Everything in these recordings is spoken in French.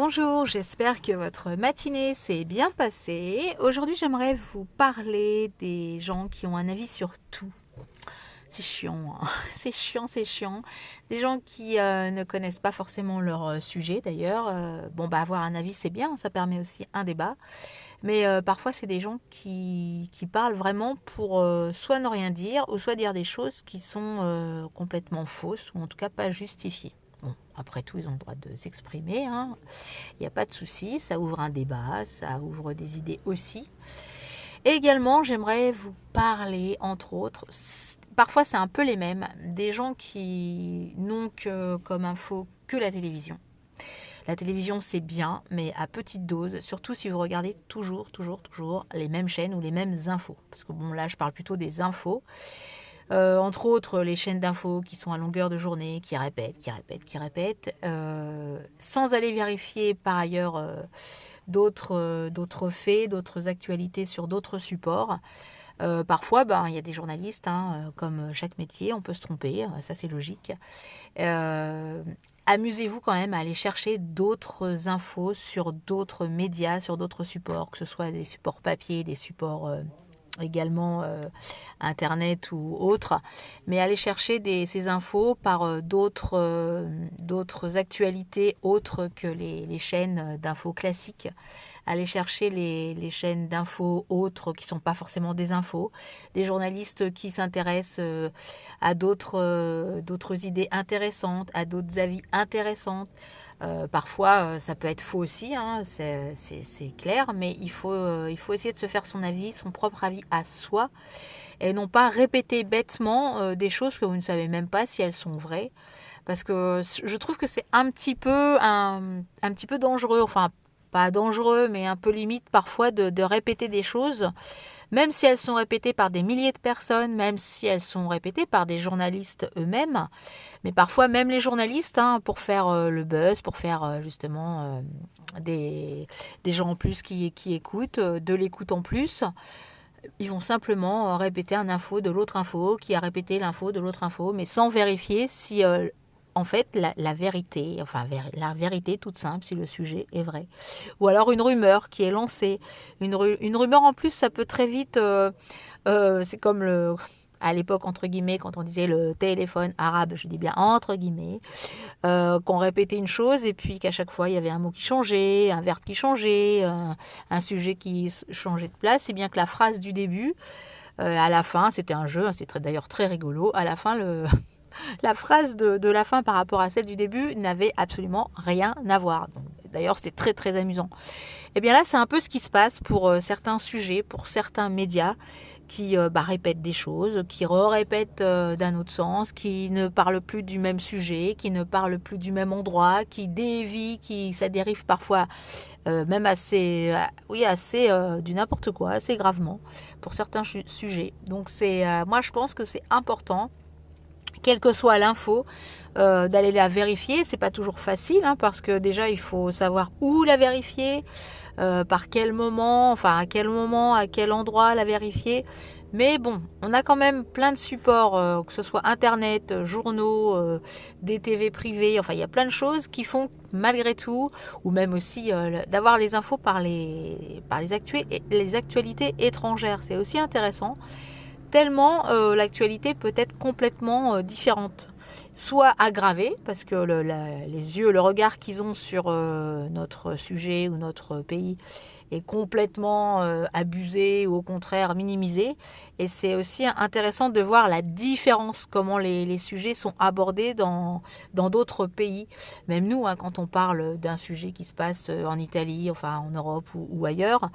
Bonjour, j'espère que votre matinée s'est bien passée. Aujourd'hui, j'aimerais vous parler des gens qui ont un avis sur tout. C'est chiant, hein. C'est chiant, c'est chiant. Des gens qui ne connaissent pas forcément leur sujet d'ailleurs. Avoir un avis, c'est bien, ça permet aussi un débat. Mais parfois, c'est des gens qui parlent vraiment pour soit ne rien dire, ou soit dire des choses qui sont complètement fausses, ou en tout cas pas justifiées. Bon, après tout, ils ont le droit de s'exprimer, hein. Il n'y a pas de souci, ça ouvre un débat, ça ouvre des idées aussi. Et également, j'aimerais vous parler, entre autres, parfois c'est un peu les mêmes, des gens qui n'ont que comme info que la télévision. La télévision, c'est bien, mais à petite dose, surtout si vous regardez toujours les mêmes chaînes ou les mêmes infos. Parce que bon, là, je parle plutôt des infos. Entre autres, les chaînes d'infos qui sont à longueur de journée, qui répètent, sans aller vérifier par ailleurs d'autres faits, d'autres actualités sur d'autres supports. Parfois, il y a des journalistes, hein, comme chaque métier, on peut se tromper, ça c'est logique. Amusez-vous quand même à aller chercher d'autres infos sur d'autres médias, sur d'autres supports, que ce soit des supports papier, des supports également internet ou autres, mais aller chercher ces infos par d'autres actualités autres que les chaînes d'infos classiques. Aller chercher les chaînes d'infos autres qui ne sont pas forcément des infos, des journalistes qui s'intéressent à d'autres idées intéressantes, à d'autres avis intéressants. Parfois, ça peut être faux aussi, hein, c'est clair, mais il faut essayer de se faire son avis, son propre avis à soi, et non pas répéter bêtement des choses que vous ne savez même pas si elles sont vraies, parce que je trouve que c'est un petit peu dangereux, enfin pas dangereux, mais un peu limite parfois de répéter des choses, même si elles sont répétées par des milliers de personnes, même si elles sont répétées par des journalistes eux-mêmes. Mais parfois, même les journalistes, hein, pour faire le buzz, pour faire justement des gens en plus qui écoutent, de l'écoute en plus, ils vont simplement répéter un info de l'autre info, qui a répété l'info de l'autre info, mais sans vérifier si en fait la vérité, enfin la vérité toute simple, si le sujet est vrai. Ou alors une rumeur qui est lancée. Une rumeur en plus, ça peut très vite... c'est comme à l'époque, entre guillemets, quand on disait le téléphone arabe, je dis bien entre guillemets, qu'on répétait une chose et puis qu'à chaque fois il y avait un mot qui changeait, un verbe qui changeait, un sujet qui changeait de place, et bien que la phrase du début, à la fin, c'était un jeu, c'était d'ailleurs très rigolo, à la fin la phrase de la fin par rapport à celle du début n'avait absolument rien à voir. D'ailleurs, c'était très très amusant. Et bien là, c'est un peu ce qui se passe pour certains sujets, pour certains médias qui répètent des choses, qui répètent d'un autre sens, qui ne parlent plus du même sujet, qui ne parlent plus du même endroit, qui dévient, ça dérive parfois même assez du n'importe quoi, assez gravement pour certains sujets. Donc moi je pense que c'est important, quelle que soit l'info, d'aller la vérifier. C'est pas toujours facile, hein, parce que déjà il faut savoir où la vérifier, par quel moment, enfin à quel endroit la vérifier. Mais bon, on a quand même plein de supports, que ce soit internet, journaux, des TV privés, enfin il y a plein de choses qui font malgré tout, ou même aussi d'avoir les infos par les actualités étrangères. C'est aussi intéressant, tellement l'actualité peut être complètement différente. Soit aggravée, parce que les yeux, le regard qu'ils ont sur notre sujet ou notre pays est complètement abusé ou au contraire minimisé. Et c'est aussi intéressant de voir la différence, comment les sujets sont abordés dans d'autres pays. Même nous, hein, quand on parle d'un sujet qui se passe en Italie, enfin en Europe ou ailleurs,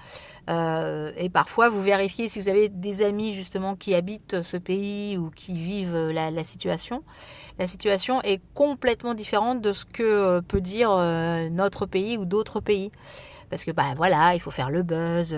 et parfois vous vérifiez si vous avez des amis justement qui habitent ce pays ou qui vivent la situation. La situation est complètement différente de ce que peut dire notre pays ou d'autres pays. Parce que voilà, il faut faire le buzz,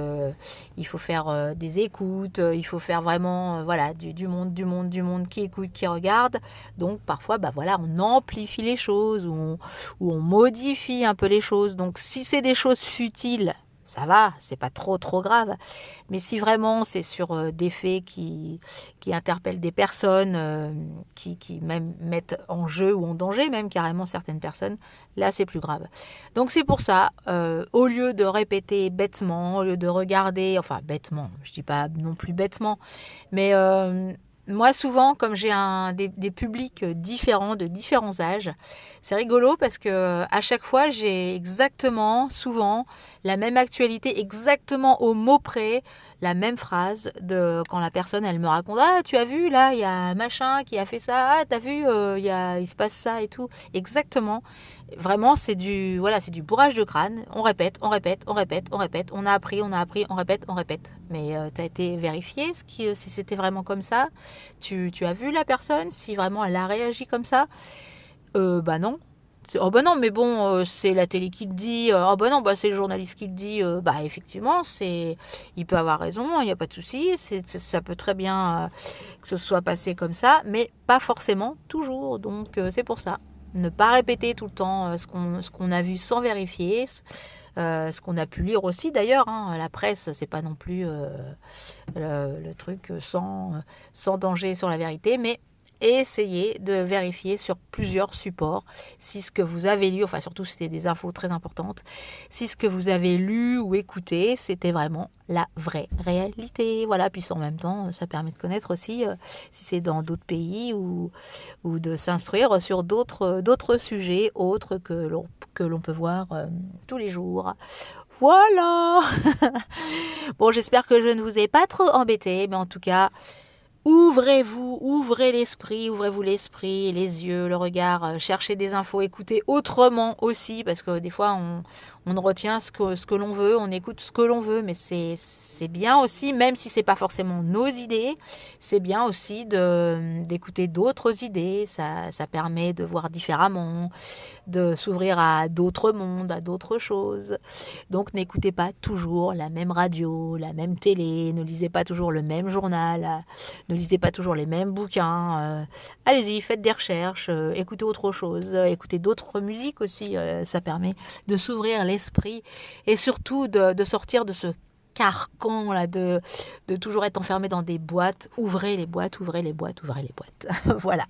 il faut faire des écoutes, il faut faire vraiment voilà du monde qui écoute, qui regarde. Donc parfois voilà, on amplifie les choses ou on modifie un peu les choses. Donc si c'est des choses futiles, ça va, c'est pas trop grave. Mais si vraiment c'est sur des faits qui interpellent des personnes, qui même mettent en jeu ou en danger même carrément certaines personnes, là c'est plus grave. Donc c'est pour ça, au lieu de répéter bêtement, au lieu de regarder, enfin bêtement, je dis pas non plus bêtement, mais moi souvent comme j'ai des publics différents, de différents âges, c'est rigolo parce que à chaque fois j'ai exactement, souvent, la même actualité, exactement au mot près, la même phrase de quand la personne elle me raconte ah tu as vu là il y a machin qui a fait ça, ah t'as vu il se passe ça et tout, exactement. Vraiment c'est du voilà, c'est du bourrage de crâne, on répète, on répète, on répète, on répète, on a appris, on répète, on répète. Mais t'as été vérifié si c'était vraiment comme ça, tu as vu la personne si vraiment elle a réagi comme ça. Bah non. Oh bah non, mais bon, c'est la télé qui le dit. Oh bah non, bah c'est le journaliste qui le dit. Bah effectivement, il peut avoir raison, il n'y a pas de souci. Ça peut très bien que ce soit passé comme ça, mais pas forcément toujours. Donc c'est pour ça. Ne pas répéter tout le temps ce qu'on a vu sans vérifier, ce qu'on a pu lire aussi d'ailleurs. Hein. La presse, c'est pas non plus le truc sans danger sur la vérité, mais et essayez de vérifier sur plusieurs supports si ce que vous avez lu, enfin surtout si c'est des infos très importantes, si ce que vous avez lu ou écouté, c'était vraiment la vraie réalité. Voilà, puis en même temps, ça permet de connaître aussi si c'est dans d'autres pays ou de s'instruire sur d'autres sujets autres que l'on peut voir tous les jours. Voilà. Bon, j'espère que je ne vous ai pas trop embêté, mais en tout cas, ouvrez-vous, ouvrez-vous l'esprit, les yeux, le regard, cherchez des infos, écoutez autrement aussi, parce que des fois on retient ce que l'on veut, on écoute ce que l'on veut, mais c'est bien aussi, même si c'est pas forcément nos idées, c'est bien aussi d'écouter d'autres idées, ça permet de voir différemment, de s'ouvrir à d'autres mondes, à d'autres choses. Donc n'écoutez pas toujours la même radio, la même télé, ne lisez pas toujours le même journal, ne lisez pas toujours les mêmes bouquins. Allez-y, faites des recherches, écoutez autre chose, écoutez d'autres musiques aussi, ça permet de s'ouvrir l'esprit et surtout de sortir de ce carcan là de toujours être enfermé dans des boîtes. Ouvrez les boîtes, ouvrez les boîtes, ouvrez les boîtes. Voilà.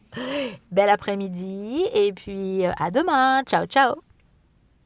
Bel après-midi et puis à demain. Ciao ciao.